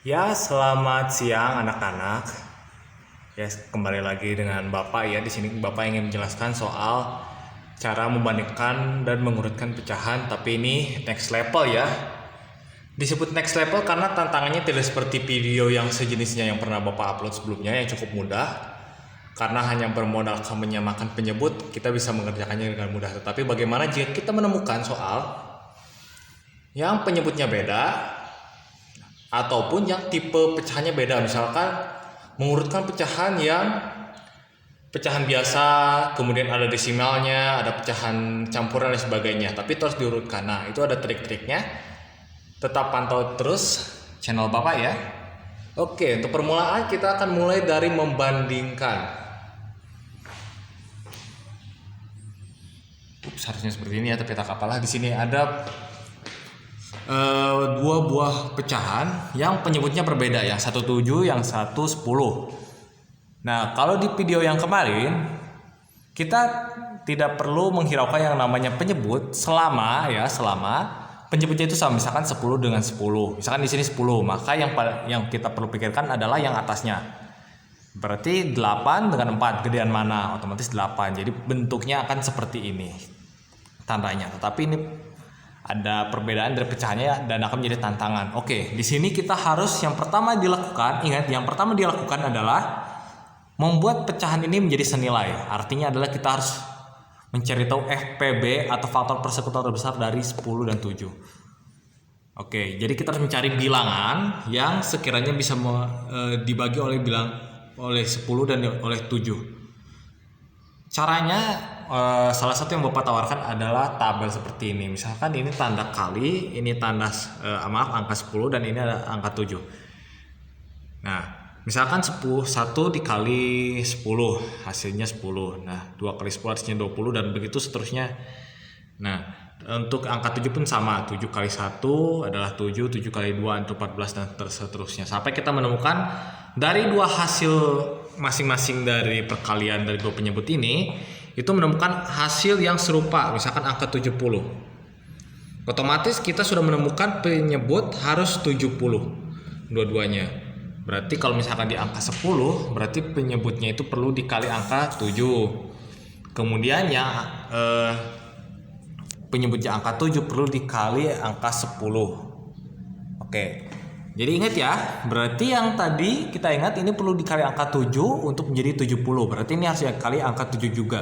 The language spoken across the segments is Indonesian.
Ya, selamat siang anak-anak. Ya, kembali lagi dengan Bapak ya. Di sini Bapak ingin menjelaskan soal cara membandingkan dan mengurutkan pecahan, tapi ini next level ya. Disebut next level karena tantangannya tidak seperti video yang sejenisnya yang pernah Bapak upload sebelumnya yang cukup mudah. Karena hanya bermodalkan menyamakan penyebut, kita bisa mengerjakannya dengan mudah. Tetapi bagaimana jika kita menemukan soal yang penyebutnya beda ataupun yang tipe pecahannya beda, misalkan mengurutkan pecahan yang pecahan biasa, kemudian ada desimalnya, ada pecahan campuran dan sebagainya, tapi terus diurutkan. Nah, itu ada trik-triknya. Tetap pantau terus channel Bapak ya. Oke, untuk permulaan kita akan mulai dari membandingkan. Harusnya seperti ini ya, tapi tak apalah. Di sini ada dua buah pecahan yang penyebutnya berbeda, yang satu 7, yang satu 10. Nah, kalau di video yang kemarin kita tidak perlu menghiraukan yang namanya penyebut selama penyebutnya itu sama, misalkan 10 dengan 10. Misalkan di sini 10, maka yang kita perlu pikirkan adalah yang atasnya. Berarti 8 dengan 4 gedean mana? Otomatis 8. Jadi bentuknya akan seperti ini tandanya. Tetapi ini ada perbedaan dari pecahannya dan akan menjadi tantangan. Oke, di sini kita harus yang pertama dilakukan, ingat yang pertama dilakukan adalah membuat pecahan ini menjadi senilai. Artinya adalah kita harus mencari tahu FPB atau faktor persekutuan terbesar dari 10 dan 7. Oke, jadi kita harus mencari bilangan yang sekiranya bisa dibagi oleh 10 dan oleh 7. Caranya salah satu yang Bapak tawarkan adalah tabel seperti ini. Misalkan ini tanda kali, ini tanda angka 10 dan ini ada angka 7. Nah, misalkan 1 dikali 10 hasilnya 10. Nah, 2 kali 10 hasilnya 20 dan begitu seterusnya. Nah, untuk angka 7 pun sama. 7 kali 1 adalah 7, 7 kali 2 itu 14 dan seterusnya. Sampai kita menemukan dari dua hasil masing-masing dari perkalian dari dua penyebut ini, itu menemukan hasil yang serupa, misalkan angka 70. Otomatis kita sudah menemukan penyebut harus 70 dua-duanya. Berarti kalau misalkan di angka 10, berarti penyebutnya itu perlu dikali angka 7. Kemudian yang penyebutnya angka 7 perlu dikali angka 10. Oke. Jadi ingat ya, berarti yang tadi kita ingat ini perlu dikali angka 7 untuk menjadi 70. Berarti ini harus dikali angka 7 juga.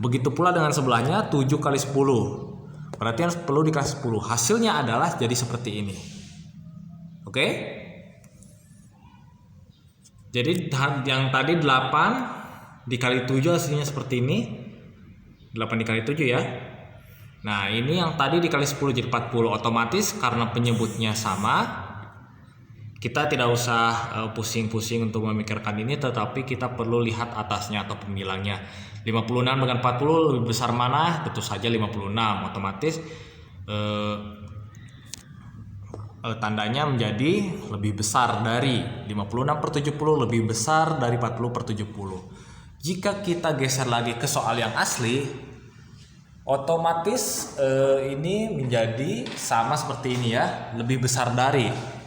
Begitu pula dengan sebelahnya 7 kali 10. Berarti harus perlu dikali 10. Hasilnya adalah jadi seperti ini. Oke? Jadi yang tadi 8 dikali 7 hasilnya seperti ini. 8 dikali 7 ya. Nah, ini yang tadi dikali 10 jadi 40. Otomatis karena penyebutnya sama, kita tidak usah pusing-pusing untuk memikirkan ini, tetapi kita perlu lihat atasnya atau pembilangnya. 56 dengan 40 lebih besar mana? Tentu saja 56. Otomatis tandanya menjadi lebih besar dari 56/70, lebih besar dari 40/70. Jika kita geser lagi ke soal yang asli, otomatis ini menjadi sama seperti ini ya, lebih besar dari.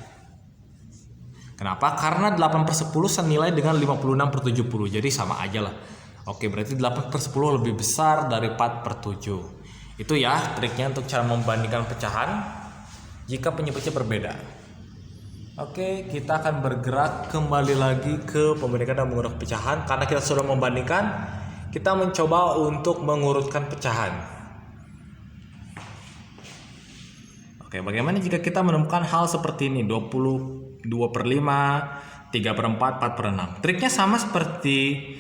Kenapa? Karena 8/10 senilai dengan 56/70. Jadi sama aja lah. Oke, berarti 8/10 lebih besar dari 4/7. Itu ya triknya untuk cara membandingkan pecahan jika penyebutnya berbeda. Oke, kita akan bergerak kembali lagi ke pembandingan dan mengurutkan pecahan. Karena kita sudah membandingkan, kita mencoba untuk mengurutkan pecahan. Oke, bagaimana jika kita menemukan hal seperti ini? 22/5, 3/4, 4/6. Triknya sama seperti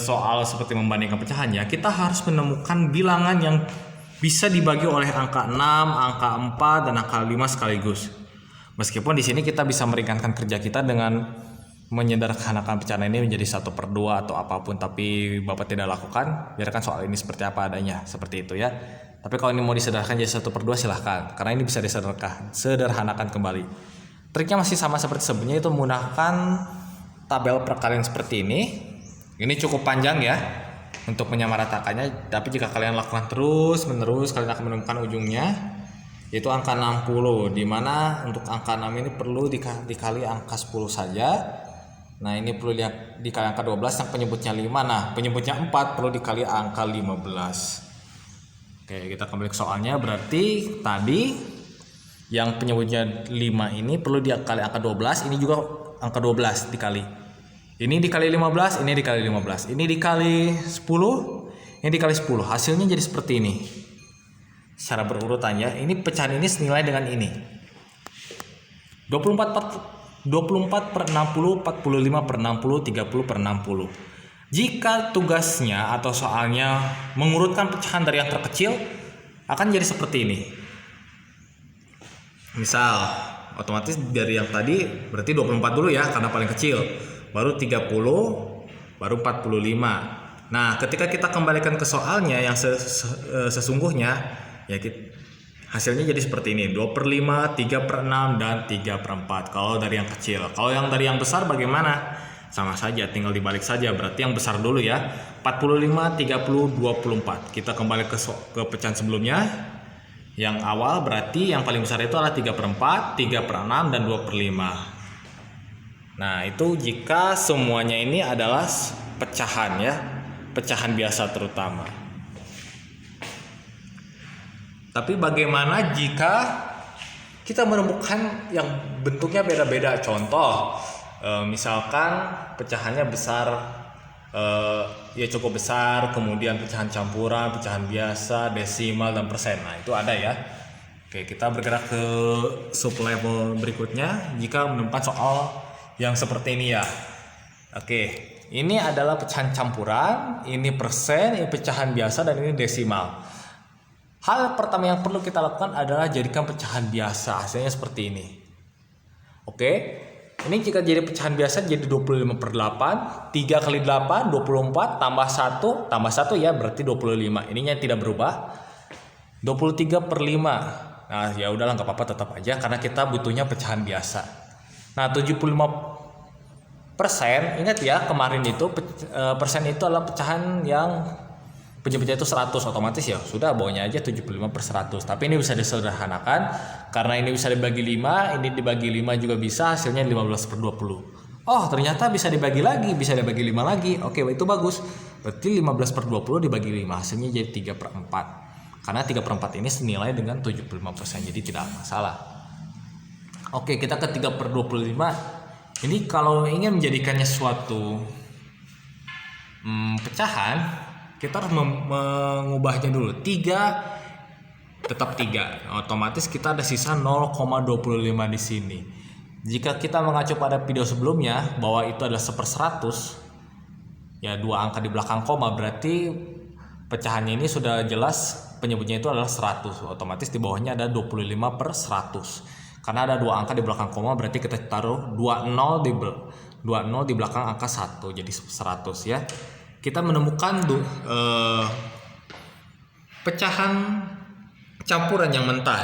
soal seperti membandingkan pecahan ya. Kita harus menemukan bilangan yang bisa dibagi oleh angka 6, angka 4, dan angka 5 sekaligus. Meskipun di sini kita bisa meringankan kerja kita dengan menyederhanakan pecahan ini menjadi 1/2 atau apapun, tapi Bapak tidak lakukan. Biarkan soal ini seperti apa adanya, seperti itu ya. Tapi kalau ini mau disederhanakan jadi 1/2 silahkan, karena ini bisa disederhanakan kembali. Triknya masih sama seperti sebelumnya, itu menggunakan tabel perkalian seperti ini. Ini cukup panjang ya untuk menyamaratakannya, tapi jika kalian lakukan terus menerus, kalian akan menemukan ujungnya. yaitu angka 60, dimana untuk angka 6 ini perlu dikali angka 10 saja. Nah ini perlu dikali angka 12 yang penyebutnya 5. Nah penyebutnya 4 perlu dikali angka 15. Oke, kita kembali ke soalnya. Berarti tadi yang penyebutnya 5 ini perlu dikali angka 12. Ini juga angka 12 dikali. Ini dikali 15, ini dikali 15. Ini dikali 10, ini dikali 10. Hasilnya jadi seperti ini. Secara berurutan ya. Ini pecahan ini senilai dengan ini. 24 per 60, 45 per 60, 30 per 60. Jika tugasnya atau soalnya mengurutkan pecahan dari yang terkecil, akan jadi seperti ini. Misal, otomatis dari yang tadi berarti 24 dulu ya, karena paling kecil. Baru 30, baru 45. Nah, ketika kita kembalikan ke soalnya yang sesungguhnya, ya hasilnya jadi seperti ini. 2 per 5, 3 per 6, dan 3 per 4. Kalau dari yang kecil. Kalau yang dari yang besar bagaimana? Sama saja, tinggal dibalik saja. Berarti yang besar dulu ya. 45, 30, 24. Kita kembali ke pecahan sebelumnya. Yang awal berarti yang paling besar itu adalah 3 per 4, 3 per 6, dan 2 per 5. Nah itu jika semuanya ini adalah pecahan ya. Pecahan biasa terutama. Tapi bagaimana jika kita menemukan yang bentuknya beda-beda? Contoh, misalkan pecahannya besar, ya cukup besar, kemudian pecahan campuran, pecahan biasa, desimal, dan persen. Nah itu ada ya. Oke, kita bergerak ke sub level berikutnya. Jika menemukan soal yang seperti ini ya. Oke, ini adalah pecahan campuran, ini persen, ini pecahan biasa, dan ini desimal. Hal pertama yang perlu kita lakukan adalah jadikan pecahan biasa. Hasilnya seperti ini. Oke, ini jika jadi pecahan biasa jadi 25 per 8, 3 kali 8, 24, tambah 1 ya berarti 25. Ininya tidak berubah. 23 per 5. Nah ya udahlah, nggak apa-apa, tetap aja karena kita butuhnya pecahan biasa. Nah 75%, ingat ya kemarin itu persen itu adalah pecahan yang penyebutnya itu 100, otomatis ya sudah bawahnya aja 75 per 100. Tapi ini bisa disederhanakan karena ini bisa dibagi 5, ini dibagi 5 juga bisa, hasilnya 15 per 20. Oh ternyata bisa dibagi lagi, bisa dibagi 5 lagi. Oke itu bagus, berarti 15 per 20 dibagi 5, hasilnya jadi 3 per 4. Karena 3 per 4 ini senilai dengan 75%, jadi tidak masalah. Oke, kita ke 3 per 25. Ini kalau ingin menjadikannya suatu pecahan, kita harus mengubahnya dulu. 3 tetap 3. Otomatis kita ada sisa 0,25 di sini. Jika kita mengacu pada video sebelumnya bahwa itu adalah 1/100, ya 2 angka di belakang koma, berarti pecahannya ini sudah jelas penyebutnya itu adalah 100. Otomatis di bawahnya ada 25 per 100. Karena ada 2 angka di belakang koma, berarti kita taruh 20 di belakang angka 1, jadi 100 ya. Kita menemukan pecahan campuran yang mentah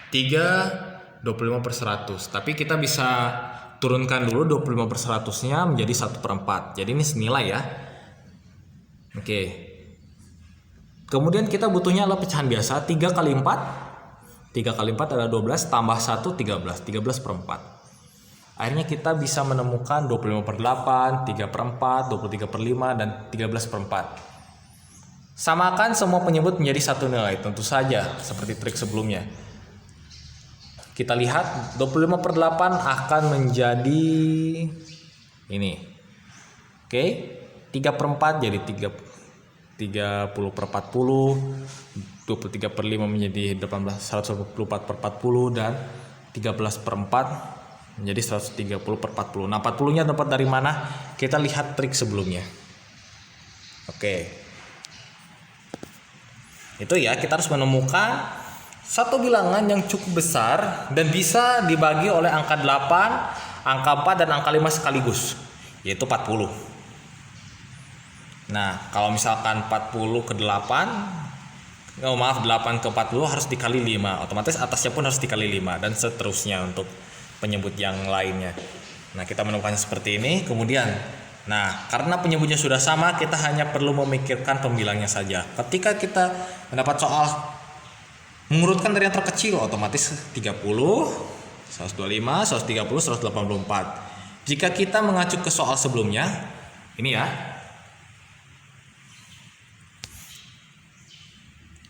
3 25 per 100. Tapi kita bisa turunkan dulu 25 per 100 nya menjadi 1 per 4. Jadi ini senilai ya. Oke. Kemudian kita butuhnya adalah pecahan biasa 3 kali 4. 3 kali 4 adalah 12, tambah 1 13, 13 per 4. Akhirnya kita bisa menemukan 25 per 8, 3 per 4, 23 per 5, dan 13 per 4. Samakan semua penyebut menjadi satu nilai, tentu saja seperti trik sebelumnya. Kita lihat 25 per 8 akan menjadi ini. Oke, 3 per 4 jadi 30 per 40, 23 per 5 menjadi 124 per 40, dan 13 per 4 menjadi 130 per 40. Nah 40 nya dapat dari mana? Kita lihat trik sebelumnya. Oke, itu ya, kita harus menemukan satu bilangan yang cukup besar dan bisa dibagi oleh angka 8, angka 4, dan angka 5 sekaligus, yaitu 40. Nah kalau misalkan 40 ke 8, 8 ke 40 harus dikali 5, otomatis atasnya pun harus dikali 5, dan seterusnya untuk penyebut yang lainnya. Nah kita menemukannya seperti ini. Kemudian karena penyebutnya sudah sama, kita hanya perlu memikirkan pembilangnya saja. Ketika kita mendapat soal Mengurutkan dari yang terkecil otomatis 30, 125, 130, 184. Jika kita mengacu ke soal sebelumnya, ini ya,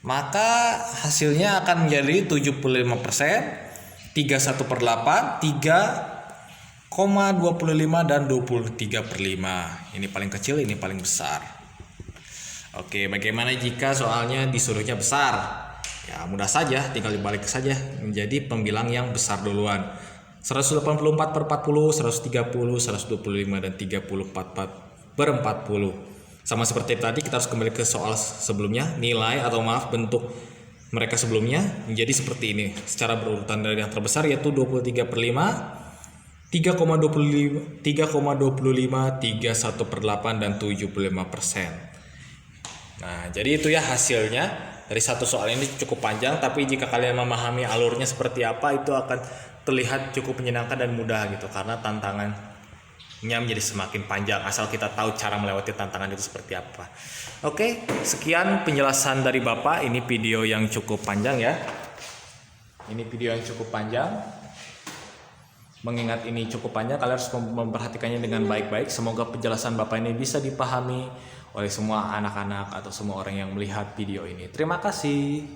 maka hasilnya akan menjadi 75%, 31/8, 3,25 dan 23/5. Ini paling kecil, ini paling besar. Oke, bagaimana jika soalnya disuruhnya besar? Ya mudah saja, tinggal dibalik saja menjadi pembilang yang besar duluan. 184/40, 130, 125 dan 34/40. Sama seperti tadi, kita harus kembali ke soal sebelumnya. Nilai atau maaf bentuk mereka sebelumnya menjadi seperti ini secara berurutan dari yang terbesar, yaitu 23/5, 3,25, 31/8 dan 75%. Nah, jadi itu ya hasilnya dari satu soal ini. Cukup panjang, tapi jika kalian memahami alurnya seperti apa, itu akan terlihat cukup menyenangkan dan mudah gitu, karena tantangannya menjadi semakin panjang asal kita tahu cara melewati tantangan itu seperti apa. Oke, sekian penjelasan dari Bapak. Ini video yang cukup panjang ya. Ini video yang cukup panjang. Mengingat ini cukup panjang, kalian harus memperhatikannya dengan baik-baik. Semoga penjelasan Bapak ini bisa dipahami oleh semua anak-anak atau semua orang yang melihat video ini. Terima kasih.